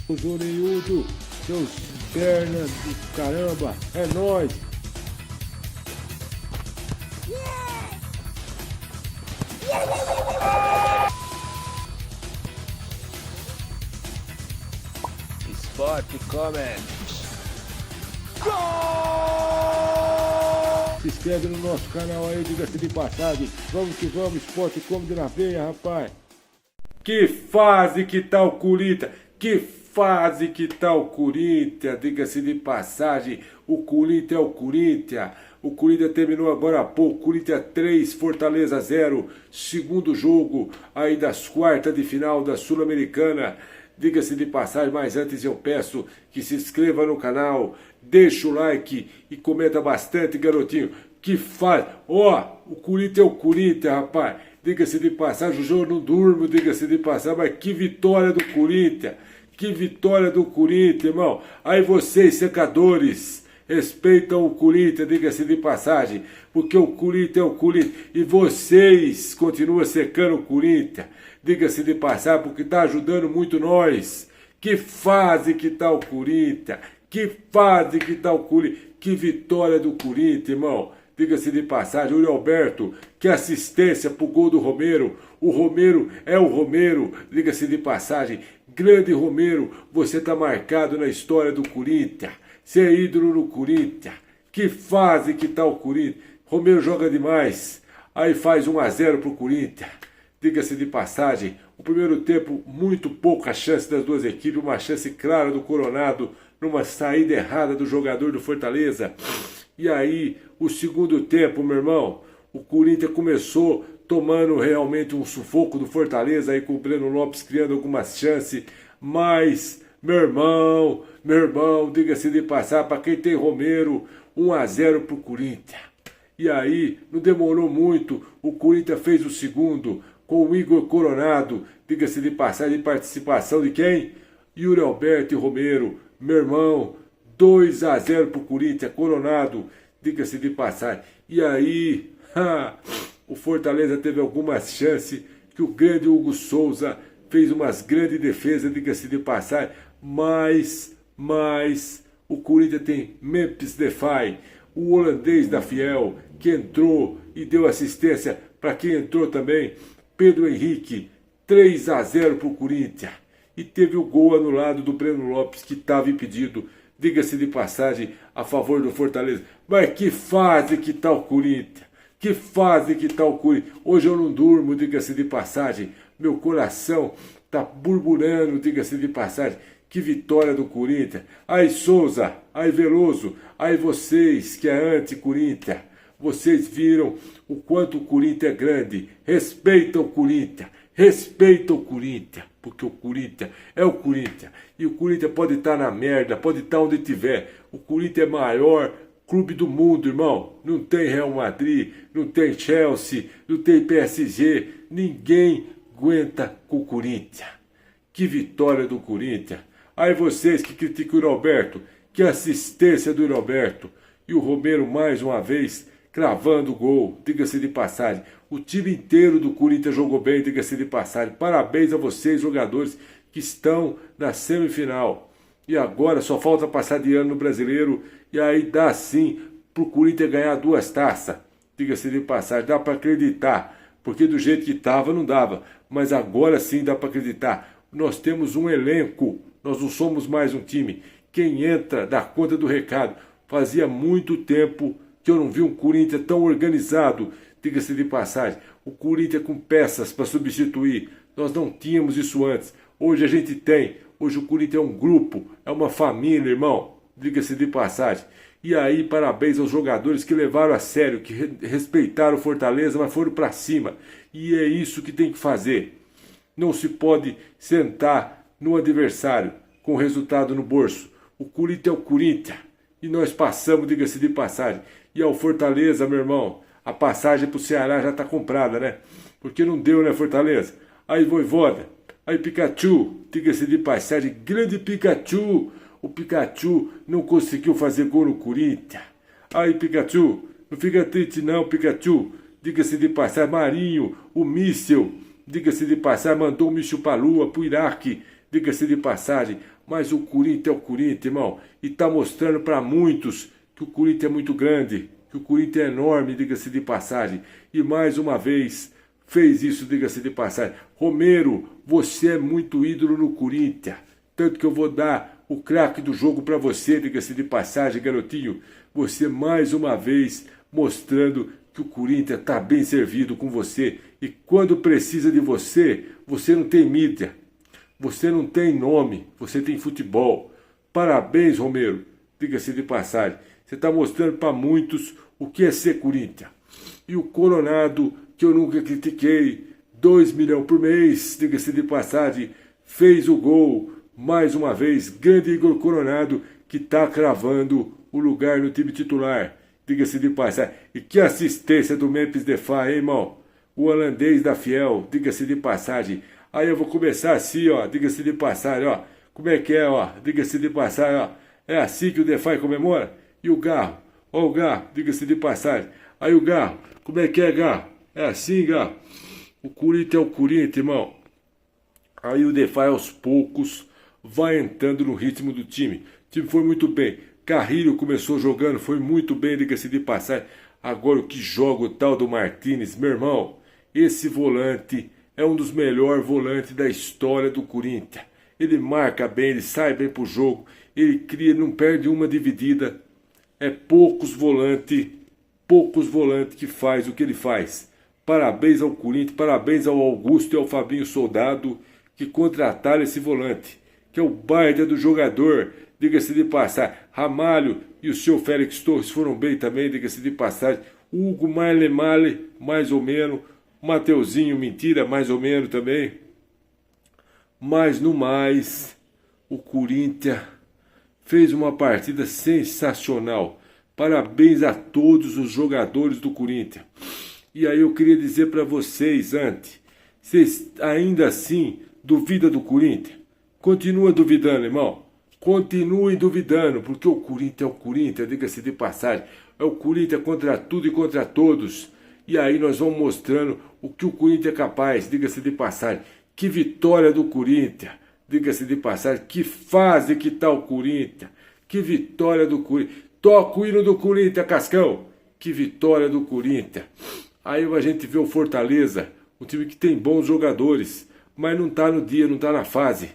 O Zoneiudo, seus perna do caramba, é nóis! Sport Comment. Se inscreve no nosso canal aí, diga-se de passagem. Vamos que vamos, Sport Comedy na veia, rapaz. Que fase que tá o Corinthians? Que fase que tá o Corinthians? Diga-se de passagem, o Corinthians é o Corinthians. O Corinthians terminou agora há pouco, Corinthians 3, Fortaleza 0. Segundo jogo aí das quartas de final da Sul-Americana. Diga-se de passagem, mas antes eu peço que se inscreva no canal, deixa o like e comenta bastante, garotinho. Que faz? Ó, o Corinthians é o Corinthians, rapaz. Diga-se de passagem, o jogo não durmo, diga-se de passagem, mas que vitória do Corinthians. Que vitória do Corinthians, irmão. Aí vocês, secadores, respeitam o Corinthians, diga-se de passagem, porque o Corinthians é o Corinthians. E vocês continuam secando o Corinthians, diga-se de passagem, porque está ajudando muito nós. Que fase que está o Corinthians, que fase que está o Corinthians, que vitória do Corinthians, irmão. Diga-se de passagem, o Yuri Alberto, que assistência pro gol do Romero. O Romero é o Romero, diga-se de passagem. Grande Romero, você tá marcado na história do Corinthians. Você é ídolo no Corinthians. Que fase que tá o Corinthians. Romero joga demais. Aí faz 1-0 pro Corinthians. Diga-se de passagem, o primeiro tempo, muito pouca chance das duas equipes. Uma chance clara do Coronado, numa saída errada do jogador do Fortaleza. E aí, o segundo tempo, meu irmão, o Corinthians começou tomando realmente um sufoco do Fortaleza, aí com o Breno Lopes criando algumas chances, mas, meu irmão, diga-se de passar, para quem tem Romero, 1-0 pro Corinthians. E aí, não demorou muito, o Corinthians fez o segundo, com o Igor Coronado, diga-se de passagem, participação de quem? Yuri Alberto e Romero, meu irmão, 2-0 pro Corinthians, Coronado, diga-se de passagem. E aí, o Fortaleza teve algumas chances, que o grande Hugo Souza fez umas grandes defesas, diga-se de passagem, mas o Corinthians tem Memphis Depay, o holandês da Fiel, que entrou e deu assistência para quem entrou também, Pedro Henrique, 3-0 pro Corinthians. E teve o gol anulado do Breno Lopes, que estava impedido, diga-se de passagem, a favor do Fortaleza. Mas que fase que tá o Corinthians. Que fase que tá o Corinthians. Hoje eu não durmo, diga-se de passagem. Meu coração tá burburando, diga-se de passagem. Que vitória do Corinthians. Aí Souza, aí Veloso, aí vocês que é anti-Corinthians. Vocês viram o quanto o Corinthians é grande. Respeita o Corinthians. Respeita o Corinthians, porque o Corinthians é o Corinthians. E o Corinthians pode estar na merda, pode estar onde tiver. O Corinthians é o maior clube do mundo, irmão. Não tem Real Madrid, não tem Chelsea, não tem PSG. Ninguém aguenta com o Corinthians. Que vitória do Corinthians. Aí vocês que criticam o Roberto, que assistência do Roberto. E o Romero mais uma vez cravando o gol, diga-se de passagem. O time inteiro do Corinthians jogou bem, diga-se de passagem. Parabéns a vocês, jogadores, que estão na semifinal. E agora só falta passar de ano no Brasileiro. E aí dá sim pro Corinthians ganhar 2 taças. Diga-se de passagem, dá para acreditar. Porque do jeito que estava não dava. Mas agora sim dá para acreditar. Nós temos um elenco. Nós não somos mais um time. Quem entra dá conta do recado. Fazia muito tempo que eu não vi um Corinthians tão organizado, diga-se de passagem. O Corinthians com peças para substituir. Nós não tínhamos isso antes. Hoje a gente tem. Hoje o Corinthians é um grupo, é uma família, irmão. Diga-se de passagem. E aí, parabéns aos jogadores que levaram a sério, que respeitaram o Fortaleza, mas foram para cima. E é isso que tem que fazer. Não se pode sentar no adversário com o resultado no bolso. O Corinthians é o Corinthians. E nós passamos, diga-se de passagem. E ao Fortaleza, meu irmão, a passagem pro Ceará já tá comprada, né? Porque não deu, né, Fortaleza? Aí, Vojvoda, aí Pikachu, diga-se de passagem, grande Pikachu. O Pikachu não conseguiu fazer gol no Corinthians. Aí, Pikachu, não fica triste não, Pikachu. Diga-se de passagem, Marinho, o míssel, diga-se de passagem, mandou o míssil pra Lua, pro Iraque. Diga-se de passagem, mas o Corinthians é o Corinthians, irmão. E está mostrando para muitos que o Corinthians é muito grande, que o Corinthians é enorme, diga-se de passagem. E mais uma vez fez isso, diga-se de passagem. Romero, você é muito ídolo no Corinthians. Tanto que eu vou dar o craque do jogo para você, diga-se de passagem, garotinho. Você mais uma vez mostrando que o Corinthians está bem servido com você. E quando precisa de você, você não tem mídia. Você não tem nome, você tem futebol. Parabéns, Romero, diga-se de passagem. Você está mostrando para muitos o que é ser Corinthians. E o Coronado, que eu nunca critiquei, 2 milhões por mês, diga-se de passagem, fez o gol. Mais uma vez, grande Igor Coronado, que está cravando o lugar no time titular, diga-se de passagem. E que assistência do Memphis Depay, hein, irmão? O holandês da Fiel, diga-se de passagem. Aí eu vou começar assim, ó, diga-se de passagem, ó. Como é que é, ó, diga-se de passagem, ó. É assim que o Depay comemora? E o Garro, ó o Garro, diga-se de passagem. Aí o Garro, como é que é, Garro? É assim, Garro. O Corinthians é o Corinthians, irmão. Aí o Depay aos poucos vai entrando no ritmo do time. O time foi muito bem. Carrilho começou jogando, foi muito bem, diga-se de passagem. Agora o que joga o tal do Martínez, meu irmão. Esse volante é um dos melhores volantes da história do Corinthians. Ele marca bem, ele sai bem pro jogo, ele cria, não perde uma dividida. É poucos volantes que faz o que ele faz. Parabéns ao Corinthians, parabéns ao Augusto e ao Fabinho Soldado que contrataram esse volante, que é o baita do jogador, diga-se de passagem. Ramalho e o seu Félix Torres foram bem também, diga-se de passagem. Hugo Male, mais ou menos. Mateuzinho, mentira, mais ou menos também. Mas no mais, o Corinthians fez uma partida sensacional. Parabéns a todos os jogadores do Corinthians. E aí eu queria dizer para vocês antes, vocês ainda assim duvidam do Corinthians? Continua duvidando, irmão. Continue duvidando, porque o Corinthians é o Corinthians, diga-se de passagem. É o Corinthians contra tudo e contra todos. E aí nós vamos mostrando o que o Corinthians é capaz, diga-se de passagem. Que vitória do Corinthians, diga-se de passagem. Que fase que está o Corinthians. Que vitória do Corinthians. Toca o hino do Corinthians, Cascão. Que vitória do Corinthians. Aí a gente vê o Fortaleza, um time que tem bons jogadores, mas não está no dia, não está na fase.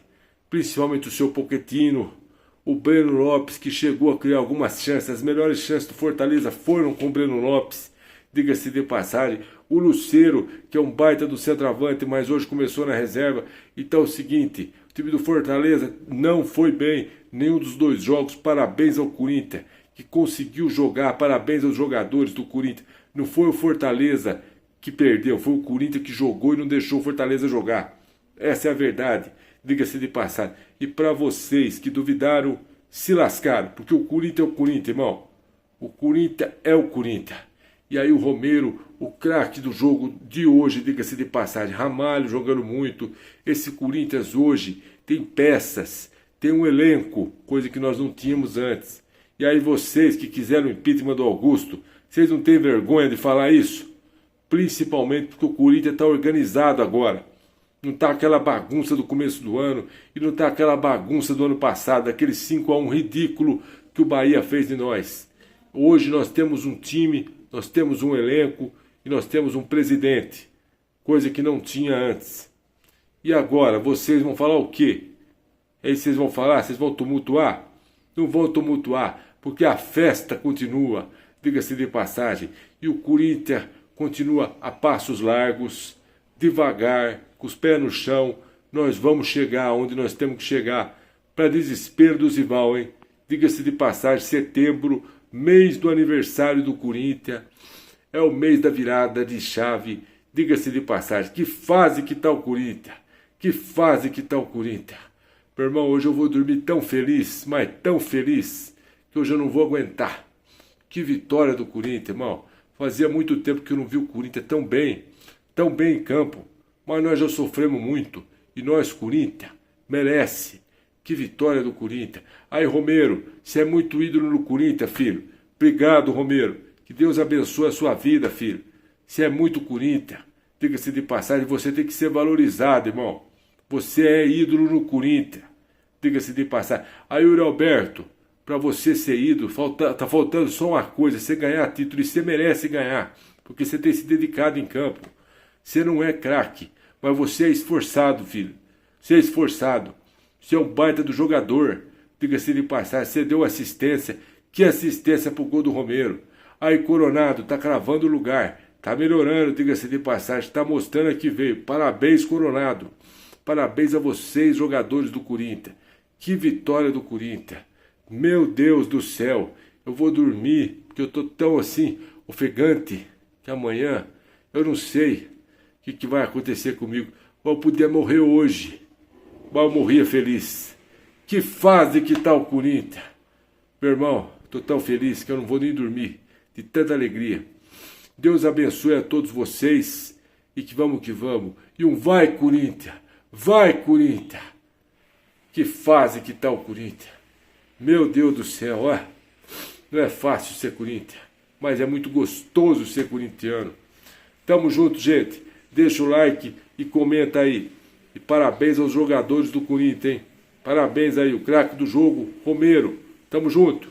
Principalmente o seu Pochettino, o Breno Lopes, que chegou a criar algumas chances. As melhores chances do Fortaleza foram com o Breno Lopes, diga-se de passagem. O Lucero, que é um baita do centroavante, mas hoje começou na reserva. Então é o seguinte, o time do Fortaleza não foi bem nenhum dos dois jogos. Parabéns ao Corinthians, que conseguiu jogar. Parabéns aos jogadores do Corinthians. Não foi o Fortaleza que perdeu, foi o Corinthians que jogou e não deixou o Fortaleza jogar. Essa é a verdade, diga-se de passagem. E para vocês que duvidaram, se lascaram, porque o Corinthians é o Corinthians, irmão. O Corinthians é o Corinthians. E aí o Romero, o craque do jogo de hoje, diga-se de passagem. Ramalho jogando muito. Esse Corinthians hoje tem peças, tem um elenco, coisa que nós não tínhamos antes. E aí vocês que quiseram o impeachment do Augusto, vocês não têm vergonha de falar isso? Principalmente porque o Corinthians está organizado agora. Não está aquela bagunça do começo do ano e não está aquela bagunça do ano passado, aquele 5-1 ridículo que o Bahia fez de nós. Hoje nós temos um time, nós temos um elenco e nós temos um presidente, coisa que não tinha antes. E agora, vocês vão falar o quê? Aí vocês vão falar, vocês vão tumultuar? Não vão tumultuar, porque a festa continua, diga-se de passagem, e o Corinthians continua a passos largos, devagar, com os pés no chão. Nós vamos chegar onde nós temos que chegar, para desespero do Zival, hein? Diga-se de passagem, setembro, mês do aniversário do Corinthians, é o mês da virada de chave, diga-se de passagem. Que fase que está o Corinthians, que fase que está o Corinthians. Meu irmão, hoje eu vou dormir tão feliz, mas tão feliz, que hoje eu não vou aguentar. Que vitória do Corinthians, irmão. Fazia muito tempo que eu não vi o Corinthians tão bem em campo. Mas nós já sofremos muito. E nós, Corinthians, merece. Que vitória do Corinthians. Aí, Romero, você é muito ídolo no Corinthians, filho. Obrigado, Romero. Que Deus abençoe a sua vida, filho. Você é muito Corinthians. Diga-se de passagem, você tem que ser valorizado, irmão. Você é ídolo no Corinthians. diga-se de passagem. Aí, Yuri Alberto, para você ser ídolo, tá faltando só uma coisa, você ganhar título, e você merece ganhar, porque você tem se dedicado em campo. Você não é craque, mas você é esforçado, filho. Você é esforçado. Você é um baita do jogador. Diga-se de passagem, você deu assistência. Que assistência pro gol do Romero. Aí, Coronado, tá cravando o lugar. Tá melhorando, diga-se de passagem. Tá mostrando que veio. Parabéns, Coronado. Parabéns a vocês, jogadores do Corinthians. Que vitória do Corinthians. Meu Deus do céu. Eu vou dormir, porque eu tô tão assim, ofegante, que amanhã eu não sei o que vai acontecer comigo. Eu podia morrer hoje, mas eu morria feliz. Que fase que tá o Corinthians. Meu irmão, tô tão feliz que eu não vou nem dormir, de tanta alegria. Deus abençoe a todos vocês e que vamos que vamos. E um vai, Corinthians! Vai, Corinthians! Que fase que tá o Corinthians. Meu Deus do céu, ó. Não é fácil ser Corinthians, mas é muito gostoso ser corintiano. Tamo junto, gente. Deixa o like e comenta aí. E parabéns aos jogadores do Corinthians, hein? Parabéns aí, o craque do jogo, Romero. Tamo junto.